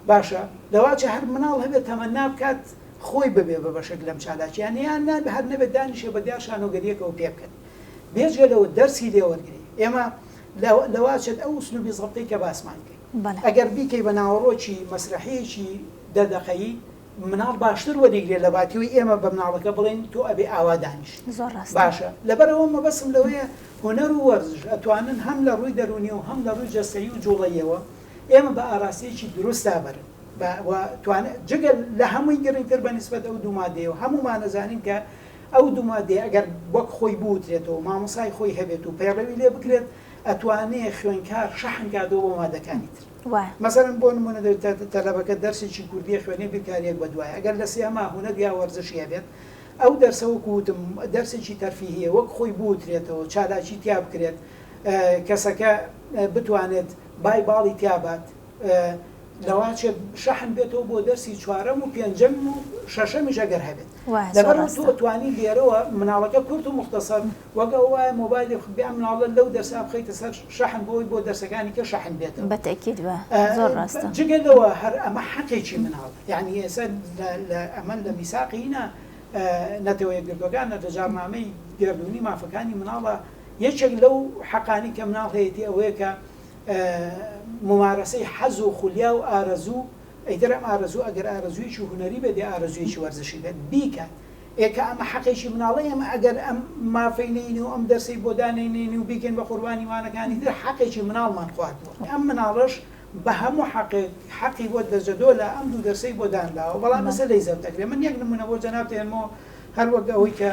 باشە لەواچە هەر مناڵ هەبێت تەمەنا بکات خۆی ببێ بە بەشێک لەم چالاکییان یان نابێ هەر نەبێت دانیشێ بە دیار شانۆگەریەکەەوە پێ بکەن بێجگە لەوە دەرسی لێوەرگری ئێمە لەواچێت ئەو سنوبی زەبتەی کە باسمان کرد ئەگەر بیکەی بە ناوەڕۆکی مەسرحەیەکی دەدەقەیی مناڵ باشتر وەریگرێت لە باتیەوەی ئێمە بە مناڵەکە بڵێن تۆ ئەبێ ئاوا دانیش باشە لەبەرەوە مەبەسم لەوەیە هونەر و وەرزش ئەتوانن هەم لە ڕووی دەرونی و هەم لە ڕووی جەستەیی و جوڵەیەوە ئێمە بە ئاراستەیەکی دروستدا بەرن جگە لە هەمووی گرنگتر بەنسبەت ئەو دوو مادەیە و هەمومان نەزانین کە ئەو دوو مادەیە ئەگەر وەک خۆی بوترێتەوە مامۆسای خۆی هەبێت و پەیڕەوی لێ بکرێت ئەتوانێت خوێنکار شەحن کاتەوە بۆ مادەکانی تر مەسەرەن بۆ نمونە تەلەبەکە دەرسێکی کوردی خوێنێ بیرکاریەک بەدوایە ئەگەر لە سێما هونەر یا وەرزشی هەبێت ئەو دەرسەوە کوتم دەرسێکی تەرفیهەیە وەک خۆی بوترێتەوە چالاکی تیا بکرێت کەسەکە بتوانێت بای باڵی تیابات لەواچێ شەحن بێتەوە بۆ دەرسی چوارەم و پێنجەم و شەشەمیش ئەگەر هەبێت لەبەر تۆ توانی لێرەوە مناڵەکە کورت و مختصر وەگە وایە مۆبایلی خبیان مناڵە لەو دەرسا بخەیتە سەر شەحن بۆی بۆ دەرسەکانی کە شەحن بێتەوە بەتەکید زۆر ڕاستە جگەلەوە هەر ئەمە حەقێکی مناڵ یعنی ئێستا ئەمە لە میساقینە نەتەوە یەکگرتوەکانە لە جارنامەی گردوونی مافەکانی مناڵە یەکێک لەو حەقانی کە مناڵ هەیەی ئەوەیە کە ممارەسەی حەز و خولیا و ئارەزوو ئەیترم ئارەزوو ئەگەر ئارەزوویی هونەری بێت ئارەزوویی وەرزشی بێت بیکات ئێکە ئەمە حەقێکی مناڵی ئەمە ئەگەر ئەم مافەینین و ئەم دەرسی بۆ دانێنین و بیکەن بە قوربانی وانەکانی تر حەقێکی مناڵمان خواردووە ئەم مناڵش بە هەموو حەقی بۆ دەرجەدۆ لە ئەم دوو دەرسەی بۆ دانراوە بەڵام مەسەلەی زەوتەکرێ من یەک نمونە بۆ جەناب تێنمەوە هەر وەک ئەوەی کە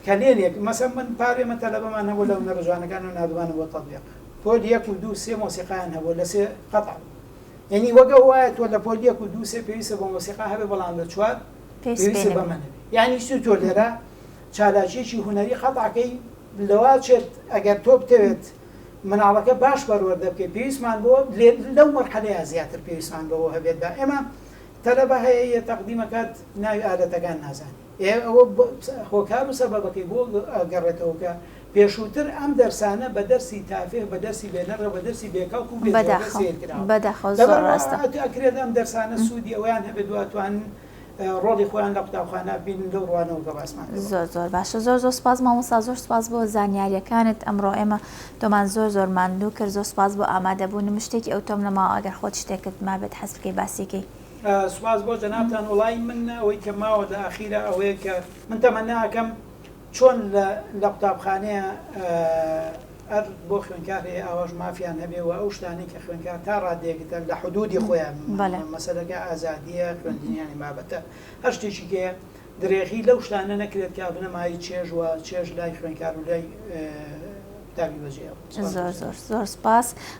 کەلێنێک مەسەڵەن من پارێمە تەلەبەمان هەبوو لەو نەڕژوانەکان و نادوانە بۆ تەطبیق پۆل یەک و دوو سێ مۆسیقایان هەبوو لە سێ قەتع یعنی وەگە وایە تۆ لە پۆل یەک و دوو سێ پێویستە بۆ مۆسیقا هەبێ بەڵام لە چوار پێویستە بەمە نەبێ یعنی تۆ لێرە چالاکیێکی هونەری خەتعەکەی لەواچێت ئەگەر تۆ بتەوێت مناڵەکە باش بەروەردە بکەیت پێویستمان بۆ لەو مەرحەلەیە زیاتر پێویستمان بەوە هەبێت بە ئێمە تەلەبە هەیە تەقدیمەکات ناوی ئالەتەکان نازانێت ئەوە هۆکار و سەبەبەکەی بۆ گەڕێتەوە کە پێشووتر ئەم دەرسانە بە دەرسی تافێ بە دەرسی بێنەڕە بە دەرسی بێکەڵک و ئەکرێت ئەم دەرسانە سوودی ئەویان هەبێت دواتوان ڕۆڵی خۆیان لە قوتابخانە بین لەو ڕوانەوە کە باسمان زۆر باشە زۆر سپاس مامۆستا زۆر سپاس بۆ زانیاریەکانت ئەمڕۆ ئێمە تۆمان زۆر ماندوو کرد زۆر سپاس بۆ ئامادەبوونم شتێکی ئەو تۆم لەماوە ئەگەر خۆت شتێکت ما بێت حەز بکەی باسیکەی سپاس بۆ جەنابتان وڵای من ئەوەی کە ماوە لە ئاخیرە ئەوەیە کە من تەمەنا ئەکەم چۆن لە قوتابخانەیە ئەر بۆ خوێنکار هەیە ئاواژ مافیان هەبێ و ئەو شتانی کە خوێنکار تا ڕادێکتە لە حدودی خۆیان مەسەلەکە ئازادیە خوێندنیانی بابەتە هەر شتێکی کێ درێغی لەو شتانە نەکرێت کە بنەمایی چێژ و چێژ لای خوێنکار و لای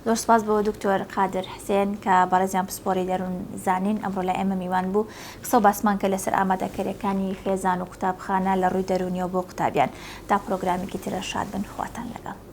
زۆر سپاس بۆ دکتۆر قادر حسێن کە بەڕێزیان پسپۆری دەروون زانین ئەمڕۆ لە ئێمە میوان بوو قسە و باسمان کە لەسەر ئامادەکاریەکانی خێزان و قوتابخانە لە ڕووی دەرونیەوە بۆ قوتابیان تا پرۆگرامێکی ترە شاد بن خواتان لەگەڵ.